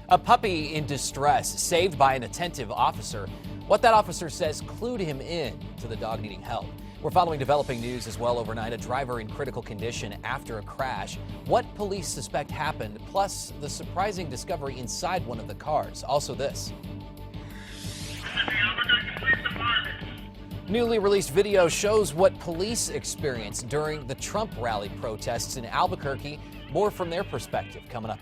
A puppy in distress, saved by an attentive officer. What that officer says clued him in to the dog needing help. We're following developing news as well overnight. A driver in critical condition after a crash. What police suspect happened, plus the surprising discovery inside one of the cars. Also this. Newly released video shows what police experienced during the Trump rally protests in Albuquerque. More from their perspective coming up.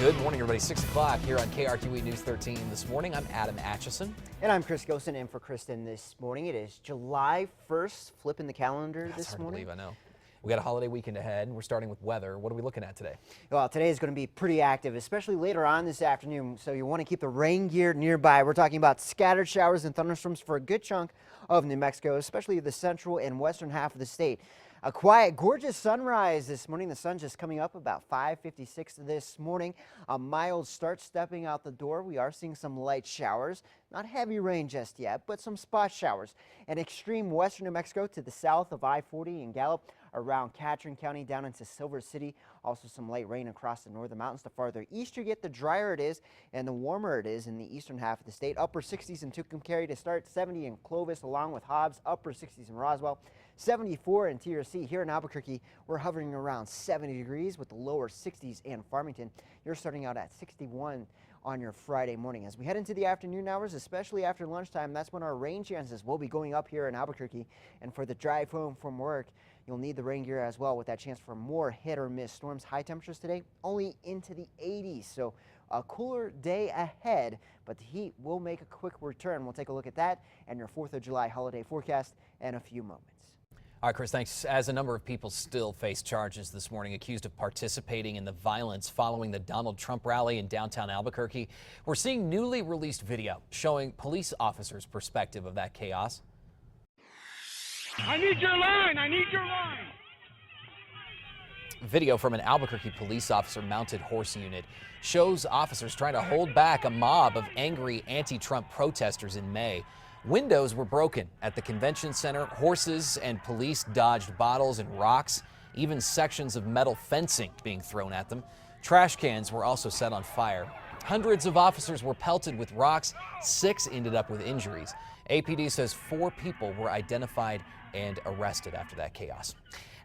Good morning, everybody. 6 o'clock here on KRQE News 13 this morning. I'm Adam Atchison. And I'm Chris Gosen in for Kristen this morning. It is July 1st, flipping the calendar this morning. That's hard to believe, I know. We got a holiday weekend ahead, and we're starting with weather. What are we looking at today? Well, today is going to be pretty active, especially later on this afternoon, so you want to keep the rain gear nearby. We're talking about scattered showers and thunderstorms for a good chunk of New Mexico, especially the central and western half of the state. A quiet, gorgeous sunrise this morning. The sun just coming up about 5:56 this morning. A mild start stepping out the door. We are seeing some light showers. Not heavy rain just yet, but some spot showers. And extreme western New Mexico to the south of I-40 and Gallup, around Catron County down into Silver City. Also some light rain across the northern mountains. The farther east you get, the drier it is and the warmer it is in the eastern half of the state. Upper 60s in Tucumcari to start, 70 in Clovis along with Hobbs, upper 60s in Roswell, 74 in TRC. Here in Albuquerque, we're hovering around 70 degrees with the lower 60s in Farmington. You're starting out at 61 on your Friday morning. As we head into the afternoon hours, especially after lunchtime, that's when our rain chances will be going up here in Albuquerque. And for the drive home from work, you'll need the rain gear as well, with that chance for more hit or miss storms. High temperatures today only into the 80s, so a cooler day ahead, but the heat will make a quick return. We'll take a look at that and your 4th of July holiday forecast in a few moments. All right, Chris, thanks. As a number of people still face charges this morning accused of participating in the violence following the Donald Trump rally in downtown Albuquerque, we're seeing newly released video showing police officers' perspective of that chaos. I need your line! I need your line! Video from an Albuquerque police officer mounted horse unit shows officers trying to hold back a mob of angry anti-Trump protesters in May. Windows were broken at the convention center. Horses and police dodged bottles and rocks, even sections of metal fencing being thrown at them. Trash cans were also set on fire. Hundreds of officers were pelted with rocks. 6 ended up with injuries. APD says 4 people were identified and arrested after that chaos.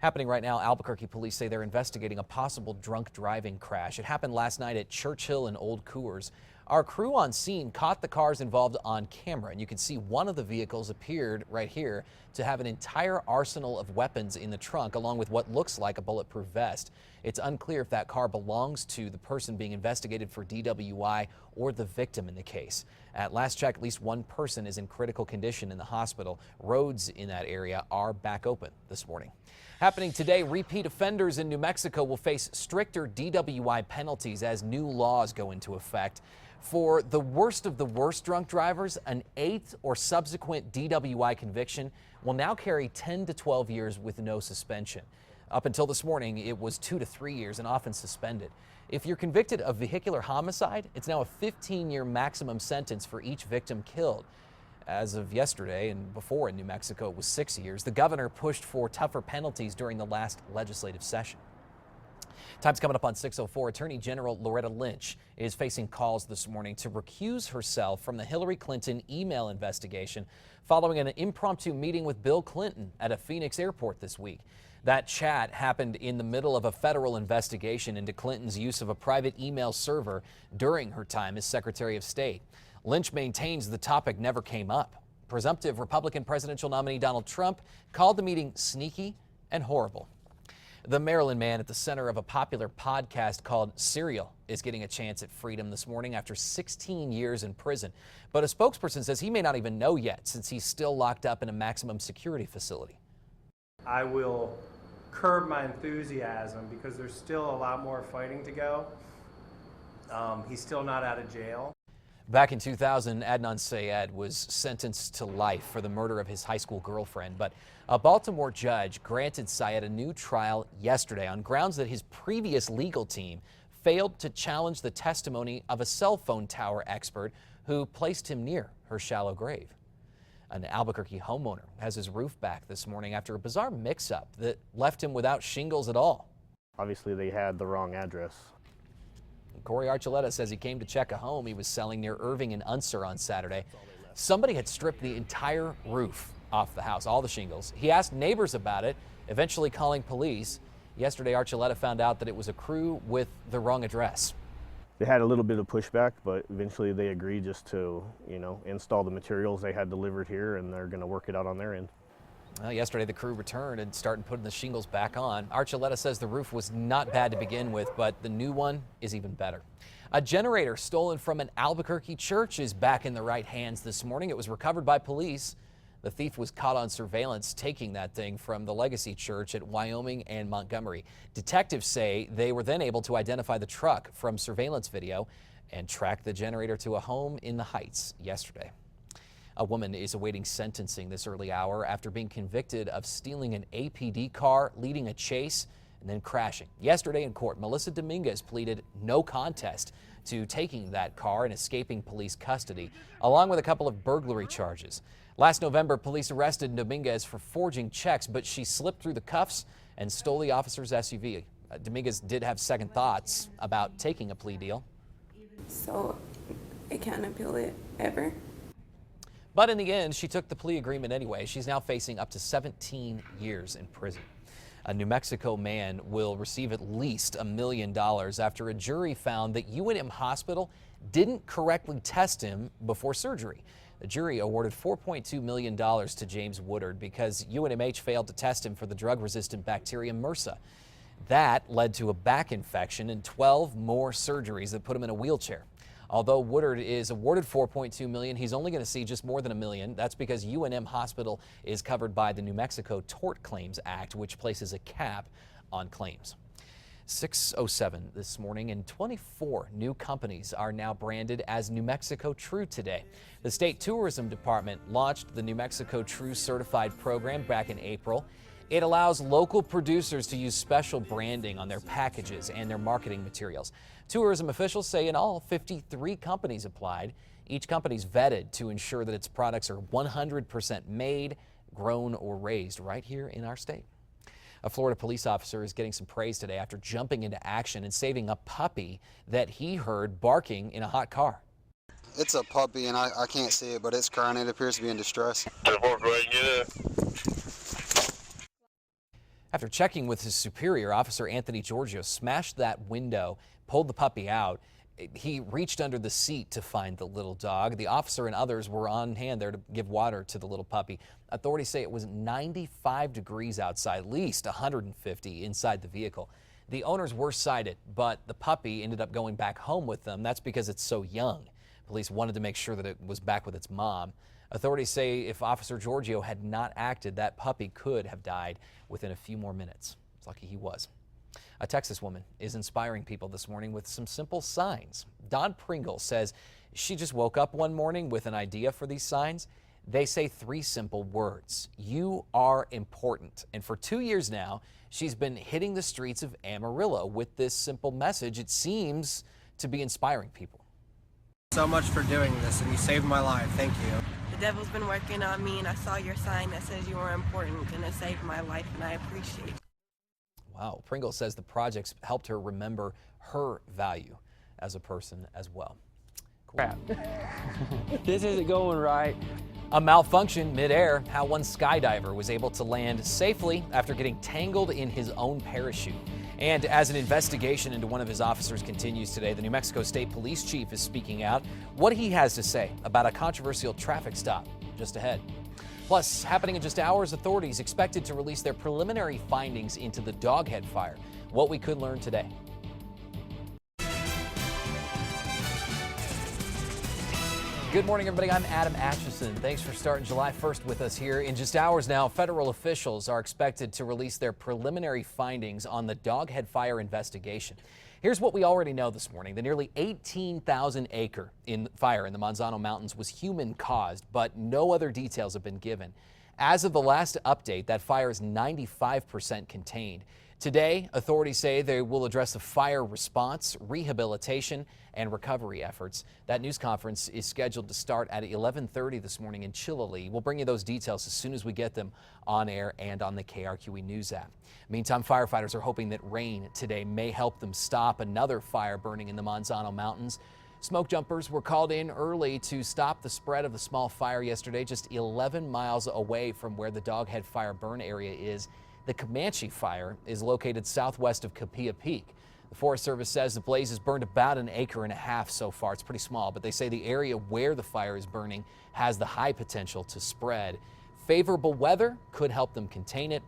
Happening right now, Albuquerque police say they're investigating a possible drunk driving crash. It happened last night at Churchill and Old Coors. Our crew on scene caught the cars involved on camera, and you can see one of the vehicles appeared right here to have an entire arsenal of weapons in the trunk, along with what looks like a bulletproof vest. It's unclear if that car belongs to the person being investigated for DWI or the victim in the case. At last check, at least one person is in critical condition in the hospital. Roads in that area are back open this morning. Happening today, repeat offenders in New Mexico will face stricter DWI penalties as new laws go into effect. For the worst of the worst drunk drivers, an 8th or subsequent DWI conviction will now carry 10 to 12 years with no suspension. Up until this morning, it was 2 to 3 years and often suspended. If you're convicted of vehicular homicide, it's now a 15-year maximum sentence for each victim killed. As of yesterday and before in New Mexico, it was 6 years. The governor pushed for tougher penalties during the last legislative session. Time's coming up on 6:04. Attorney General Loretta Lynch is facing calls this morning to recuse herself from the Hillary Clinton email investigation following an impromptu meeting with Bill Clinton at a Phoenix airport this week. That chat happened in the middle of a federal investigation into Clinton's use of a private email server during her time as Secretary of State. Lynch maintains the topic never came up. Presumptive Republican presidential nominee Donald Trump called the meeting sneaky and horrible. The Maryland man at the center of a popular podcast called Serial is getting a chance at freedom this morning after 16 years in prison. But a spokesperson says he may not even know yet since he's still locked up in a maximum security facility. I will curb my enthusiasm because there's still a lot more fighting to go. He's still not out of jail. Back in 2000, Adnan Syed was sentenced to life for the murder of his high school girlfriend, but a Baltimore judge granted Syed a new trial yesterday on grounds that his previous legal team failed to challenge the testimony of a cell phone tower expert who placed him near her shallow grave. An Albuquerque homeowner has his roof back this morning after a bizarre mix-up that left him without shingles at all. Obviously, they had the wrong address. Corey Archuleta says he came to check a home he was selling near Irving and Unser on Saturday. Somebody had stripped the entire roof off the house, all the shingles. He asked neighbors about it, eventually calling police. Yesterday, Archuleta found out that it was a crew with the wrong address. They had a little bit of pushback, but eventually they agreed just to, install the materials they had delivered here, and they're going to work it out on their end. Well, yesterday, the crew returned and started putting the shingles back on. Archuleta says the roof was not bad to begin with, but the new one is even better. A generator stolen from an Albuquerque church is back in the right hands this morning. It was recovered by police. The thief was caught on surveillance taking that thing from the Legacy Church at Wyoming and Montgomery. Detectives say they were then able to identify the truck from surveillance video and track the generator to a home in the Heights yesterday. A woman is awaiting sentencing this early hour after being convicted of stealing an APD car, leading a chase, and then crashing. Yesterday in court, Melissa Dominguez pleaded no contest to taking that car and escaping police custody, along with a couple of burglary charges. Last November, police arrested Dominguez for forging checks, but she slipped through the cuffs and stole the officer's SUV. Dominguez did have second thoughts about taking a plea deal. So I can't appeal it ever. But in the end, she took the plea agreement anyway. She's now facing up to 17 years in prison. A New Mexico man will receive at least $1 million after a jury found that UNM Hospital didn't correctly test him before surgery. The jury awarded $4.2 million to James Woodard because UNMH failed to test him for the drug-resistant bacterium MRSA. That led to a back infection and 12 more surgeries that put him in a wheelchair. Although Woodard is awarded $4.2 million, he's only going to see just more than $1 million. That's because UNM Hospital is covered by the New Mexico Tort Claims Act, which places a cap on claims. 6:07 this morning, and 24 new companies are now branded as New Mexico True today. The state tourism department launched the New Mexico True certified program back in April. It allows local producers to use special branding on their packages and their marketing materials. Tourism officials say in all, 53 companies applied. Each company's vetted to ensure that its products are 100% made, grown, or raised right here in our state. A Florida police officer is getting some praise today after jumping into action and saving a puppy that he heard barking in a hot car. It's a puppy, and I can't see it, but it's crying. It appears to be in distress. After checking with his superior, Officer Anthony Giorgio smashed that window, pulled the puppy out. He reached under the seat to find the little dog. The officer and others were on hand there to give water to the little puppy. Authorities say it was 95 degrees outside, at least 150 inside the vehicle. The owners were cited, but the puppy ended up going back home with them. That's because it's so young. Police wanted to make sure that it was back with its mom. Authorities say if Officer Giorgio had not acted, that puppy could have died within a few more minutes. It's lucky he was. A Texas woman is inspiring people this morning with some simple signs. Dawn Pringle says she just woke up one morning with an idea for these signs. They say 3 simple words: you are important. And for 2 years now, she's been hitting the streets of Amarillo with this simple message. It seems to be inspiring people. So much for doing this, and you saved my life. Thank you. The devil's been working on me, and I saw your sign that says you are important, and it saved my life, and I appreciate it. Wow. Pringle says the projects helped her remember her value as a person as well. Cool. Crap. This isn't going right. A malfunction midair, how one skydiver was able to land safely after getting tangled in his own parachute. And as an investigation into one of his officers continues today, the New Mexico State Police Chief is speaking out. What he has to say about a controversial traffic stop just ahead. Plus, happening in just hours, authorities expected to release their preliminary findings into the Doghead fire. What we could learn today. Good morning, everybody. I'm Adam Atchison. Thanks for starting July 1st with us here. In just hours now, federal officials are expected to release their preliminary findings on the Doghead fire investigation. Here's what we already know this morning. The nearly 18,000 acre fire in the Manzano Mountains was human caused, but no other details have been given. As of the last update, that fire is 95% contained. Today, authorities say they will address the fire response, rehabilitation, and recovery efforts. That news conference is scheduled to start at 11:30 this morning in Chillicothe. We'll bring you those details as soon as we get them on air and on the KRQE News app. Meantime, firefighters are hoping that rain today may help them stop another fire burning in the Manzano Mountains. Smoke jumpers were called in early to stop the spread of the small fire yesterday, just 11 miles away from where the Doghead Fire burn area is. The Comanche fire is located southwest of Capilla Peak. The Forest Service says the blaze has burned about 1.5 acres so far. It's pretty small, but they say the area where the fire is burning has the high potential to spread. Favorable weather could help them contain it.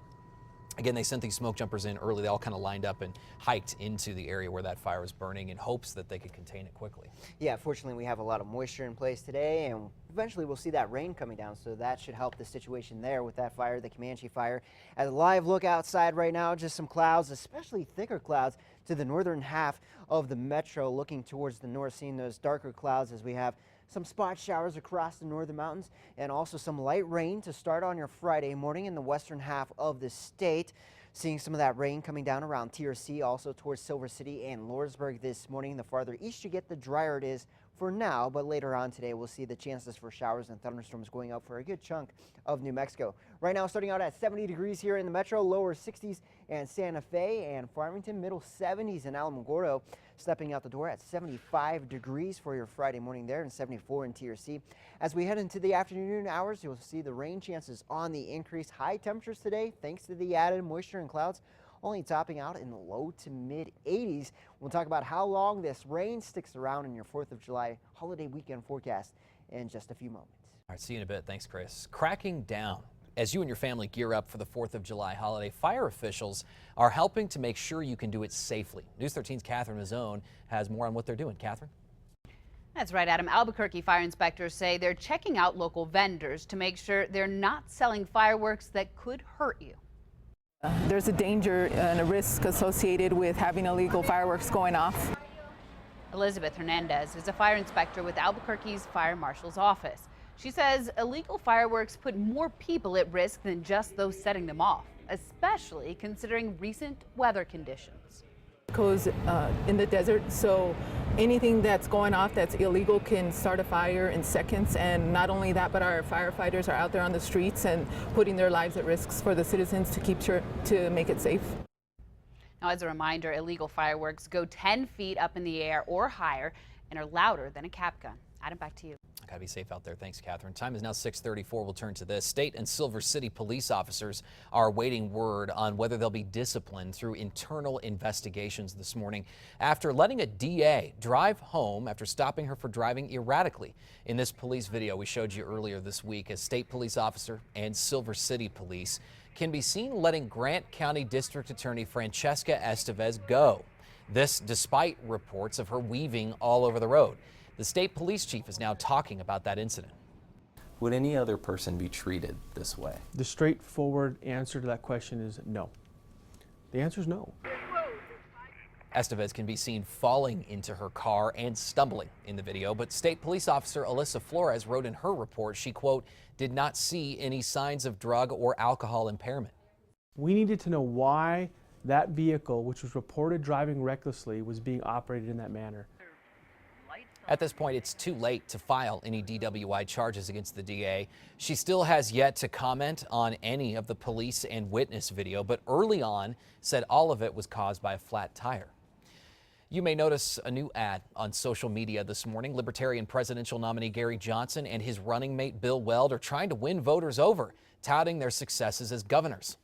Again, they sent these smoke jumpers in early. They all kind of lined up and hiked into the area where that fire was burning in hopes that they could contain it quickly. Yeah, fortunately, we have a lot of moisture in place today, and eventually we'll see that rain coming down, so that should help the situation there with that fire, the Comanche fire. At a live look outside right now, just some clouds, especially thicker clouds to the northern half of the metro, looking towards the north, seeing those darker clouds as we have some spot showers across the northern mountains and also some light rain to start on your Friday morning in the western half of the state. Seeing some of that rain coming down around TRC, also towards Silver City and Lordsburg this morning. The farther east you get, the drier it is for now, but later on today we'll see the chances for showers and thunderstorms going up for a good chunk of New Mexico. Right now starting out at 70 degrees here in the metro, lower 60s in Santa Fe and Farmington, middle 70s in Alamogordo. Stepping out the door at 75 degrees for your Friday morning there and 74 in TRC. As we head into the afternoon hours, you'll see the rain chances on the increase. High temperatures today thanks to the added moisture and clouds, only topping out in the low to mid 80s. We'll talk about how long this rain sticks around in your 4th of July holiday weekend forecast in just a few moments. All right, see you in a bit. Thanks, Chris. Cracking down. As you and your family gear up for the 4th of July holiday, fire officials are helping to make sure you can do it safely. News 13's Catherine Mazzone has more on what they're doing. Catherine? That's right, Adam. Albuquerque fire inspectors say they're checking out local vendors to make sure they're not selling fireworks that could hurt you. There's a danger and a risk associated with having illegal fireworks going off. Elizabeth Hernandez is a fire inspector with Albuquerque's fire marshal's office. She says illegal fireworks put more people at risk than just those setting them off, especially considering recent weather conditions. It goes in the desert, so anything that's going off that's illegal can start a fire in seconds. And not only that, but our firefighters are out there on the streets and putting their lives at risk for the citizens to make it safe. Now, as a reminder, illegal fireworks go 10 feet up in the air or higher and are louder than a cap gun. Adam, back to you. Gotta be safe out there. Thanks, Catherine. Time is now 6:34. We'll turn to this. State and Silver City police officers are awaiting word on whether they'll be disciplined through internal investigations this morning after letting a DA drive home after stopping her for driving erratically. In this police video we showed you earlier this week, a state police officer and Silver City police can be seen letting Grant County District Attorney Francesca Estevez go. This despite reports of her weaving all over the road. The state police chief is now talking about that incident. Would any other person be treated this way? The straightforward answer to that question is no. The answer is no. Estevez can be seen falling into her car and stumbling in the video, but state police officer Alyssa Flores wrote in her report she, quote, did not see any signs of drug or alcohol impairment. We needed to know why that vehicle, which was reported driving recklessly, was being operated in that manner. At this point, it's too late to file any DWI charges against the DA. She still has yet to comment on any of the police and witness video, but early on said all of it was caused by a flat tire. You may notice a new ad on social media this morning. Libertarian presidential nominee Gary Johnson and his running mate Bill Weld are trying to win voters over, touting their successes as governors.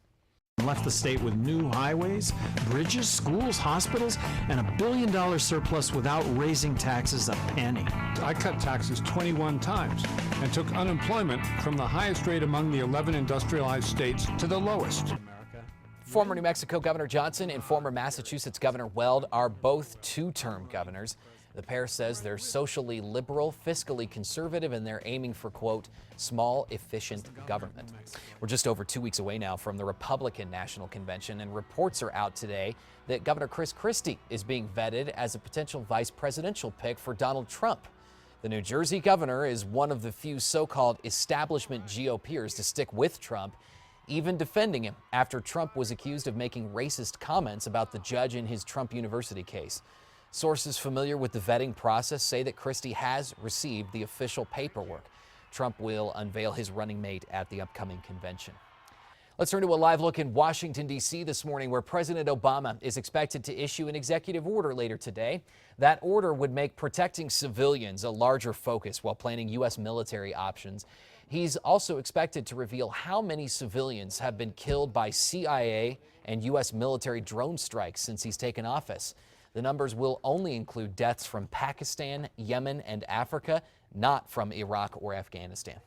Left the state with new highways, bridges, schools, hospitals, and $1 billion surplus without raising taxes a penny. I cut taxes 21 times and took unemployment from the highest rate among the 11 industrialized states to the lowest. Former New Mexico Governor Johnson and former Massachusetts Governor Weld are both two-term governors. The pair says they're socially liberal, fiscally conservative, and they're aiming for, quote, small, efficient government. We're just over 2 weeks away now from the Republican National Convention, and reports are out today that Governor Chris Christie is being vetted as a potential vice presidential pick for Donald Trump. The New Jersey governor is one of the few so-called establishment GOPers to stick with Trump. even defending him after Trump was accused of making racist comments about the judge in his Trump University case. Sources familiar with the vetting process say that Christie has received the official paperwork. Trump will unveil his running mate at the upcoming convention. Let's turn to a live look in Washington, D.C. this morning, where President Obama is expected to issue an executive order later today. That order would make protecting civilians a larger focus while planning U.S. military options. He's also expected to reveal how many civilians have been killed by CIA and U.S. military drone strikes since he's taken office. The numbers will only include deaths from Pakistan, Yemen, and Africa, not from Iraq or Afghanistan.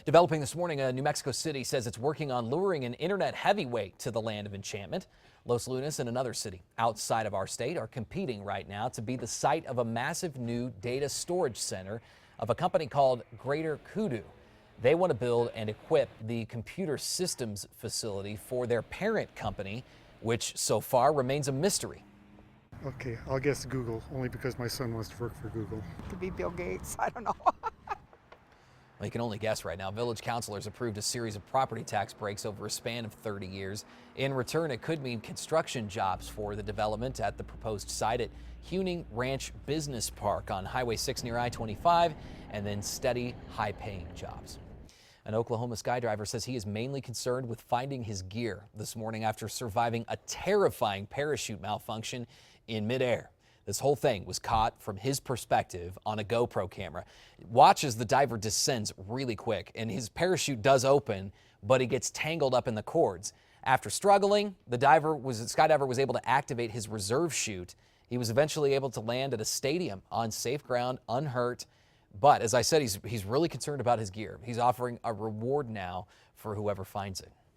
Developing this morning, New Mexico City says it's working on luring an internet heavyweight to the land of enchantment. Los Lunas and another city outside of our state are competing right now to be the site of a massive new data storage center of a company called KRQE. They want to build and equip the computer systems facility for their parent company, which so far remains a mystery. Okay, I'll guess Google, only because my son wants to work for Google. Could be Bill Gates, I don't know. Well, you can only guess right now. Village councilors approved a series of property tax breaks over a span of 30 years. In return, it could mean construction jobs for the development at the proposed site at Huning Ranch Business Park on Highway 6 near I-25, and then steady, high-paying jobs. An Oklahoma skydiver says he is mainly concerned with finding his gear this morning after surviving a terrifying parachute malfunction in midair. This whole thing was caught from his perspective on a GoPro camera. Watch as the diver descends really quick, and his parachute does open, but he gets tangled up in the cords. After struggling, the skydiver was able to activate his reserve chute. He was eventually able to land at a stadium on safe ground, unhurt. But as I said, he's really concerned about his gear. He's offering a reward now for whoever finds it.